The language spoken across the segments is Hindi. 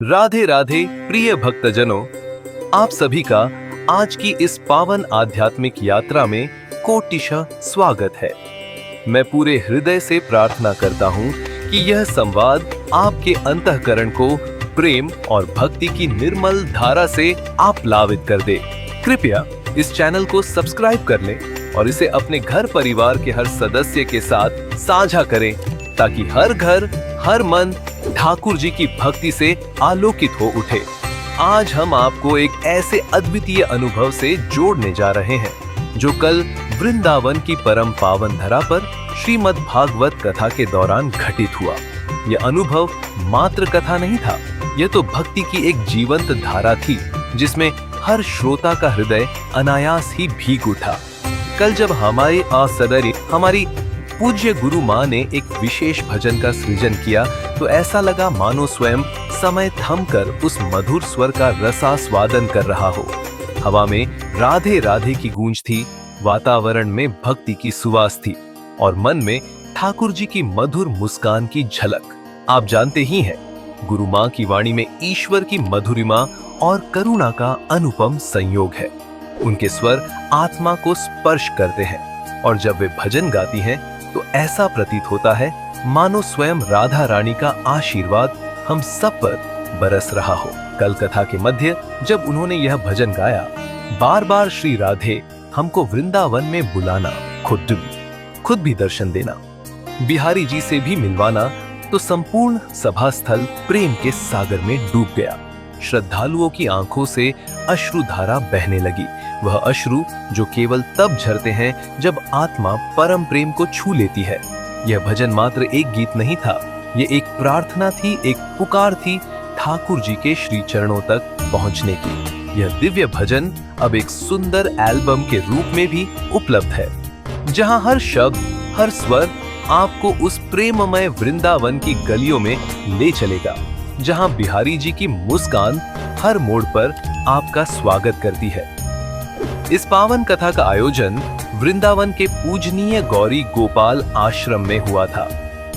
राधे राधे प्रिय भक्तजनों, आप सभी का आज की इस पावन आध्यात्मिक यात्रा में कोटिशः स्वागत है। मैं पूरे हृदय से प्रार्थना करता हूँ कि यह संवाद आपके अंतःकरण को प्रेम और भक्ति की निर्मल धारा से आप्लावित कर दे। कृपया इस चैनल को सब्सक्राइब कर लें और इसे अपने घर परिवार के हर सदस्य के साथ साझा करें, ताकि हर घर हर मन ठाकुर जी की भक्ति से आलोकित हो उठे। आज हम आपको एक ऐसे अद्वितीय अनुभव से जोड़ने जा रहे हैं जो कल वृंदावन की परम पावन धरा पर श्रीमद् भागवत कथा के दौरान घटित हुआ। यह अनुभव मात्र कथा नहीं था, यह तो भक्ति की एक जीवंत धारा थी जिसमें हर श्रोता का हृदय अनायास ही भीग उठा। कल जब हमारी पूज्य गुरु माँ ने एक विशेष भजन का सृजन किया तो ऐसा लगा मानो स्वयं समय थमकर उस मधुर स्वर का रसास्वादन कर रहा हो। हवा में राधे राधे की गूंज थी, वातावरण में भक्ति की सुवास थी और मन में ठाकुर जी की मधुर मुस्कान की झलक। आप जानते ही हैं, गुरु माँ की वाणी में ईश्वर की मधुरिमा और करुणा का अनुपम संयोग है। उनके स्वर आत्मा को स्पर्श करते हैं और जब वे भजन गाती हैं तो ऐसा प्रतीत होता है मानो स्वयं राधा रानी का आशीर्वाद हम सब पर बरस रहा हो। कल कथा के मध्य जब उन्होंने यह भजन गाया, बार बार श्री राधे हमको वृंदावन में बुलाना, खुद भी दर्शन देना, बिहारी जी से भी मिलवाना, तो संपूर्ण सभास्थल प्रेम के सागर में डूब गया। श्रद्धालुओं की आंखों से अश्रुधारा बहने लगी, वह अश्रु जो केवल तब झरते हैं जब आत्मा परम प्रेम को छू लेती है। यह भजन मात्र एक गीत नहीं था, यह एक प्रार्थना थी, एक पुकार थी ठाकुर जी के श्री चरणों तक पहुंचने की। यह दिव्य भजन अब एक सुंदर एल्बम के रूप में भी उपलब्ध है, जहां हर शब्द, हर स्वर आपको उस प्रेममय वृंदावन की गलियों में ले चलेगा, जहां बिहारी जी की मुस्कान हर मोड़ पर आपका स्वागत करती है। इस पावन कथा का आयोजन वृंदावन के पूजनीय गौरी गोपाल आश्रम में हुआ था,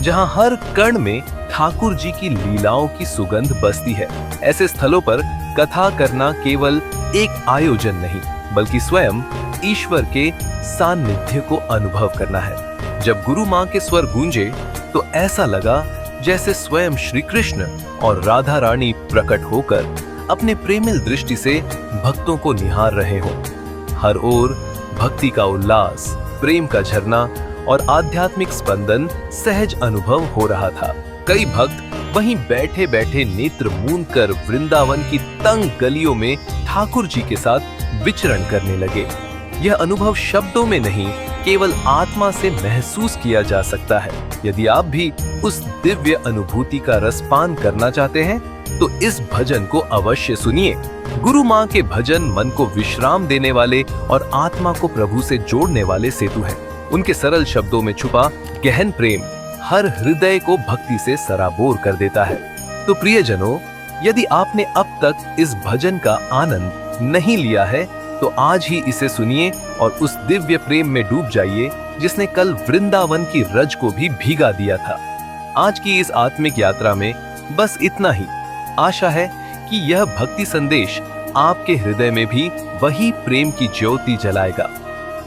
जहां हर कण में ठाकुर जी की लीलाओं की सुगंध बसती है। ऐसे स्थलों पर कथा करना केवल एक आयोजन नहीं, बल्कि स्वयं ईश्वर के सान्निध्य को अनुभव करना है। जब गुरु माँ के स्वर गूंजे तो ऐसा लगा जैसे स्वयं श्री कृष्ण और राधा रानी प्रकट होकर अपने प्रेमिल दृष्टि से भक्तों को निहार रहे हों। हर ओर भक्ति का उल्लास, प्रेम का झरना और आध्यात्मिक स्पंदन सहज अनुभव हो रहा था। कई भक्त वहीं बैठे बैठे नेत्र मूंद कर वृंदावन की तंग गलियों में ठाकुर जी के साथ विचरण करने लगे। यह अनुभव शब्दों में नहीं, केवल आत्मा से महसूस किया जा सकता है। यदि आप भी उस दिव्य अनुभूति का रसपान करना चाहते हैं तो इस भजन को अवश्य सुनिए। गुरु माँ के भजन मन को विश्राम देने वाले और आत्मा को प्रभु से जोड़ने वाले सेतु हैं। उनके सरल शब्दों में छुपा गहन प्रेम हर हृदय को भक्ति से सराबोर कर देता है। तो प्रियजनों, यदि आपने अब तक इस भजन का आनंद नहीं लिया है तो आज ही इसे सुनिए और उस दिव्य प्रेम में डूब जाइए जिसने कल वृंदावन की रज को भी भीगा दिया था। आज की इस आत्मिक यात्रा में बस इतना ही। आशा है कि यह भक्ति संदेश आपके हृदय में भी वही प्रेम की ज्योति जलाएगा।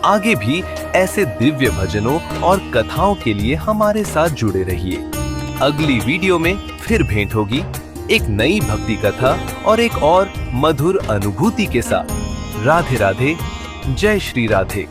आगे भी ऐसे दिव्य भजनों और कथाओं के लिए हमारे साथ जुड़े रहिए। अगली वीडियो में फिर भेंट होगी एक नई भक्ति कथा और एक और मधुर अनुभूति के साथ। राधे राधे, जय श्री राधे।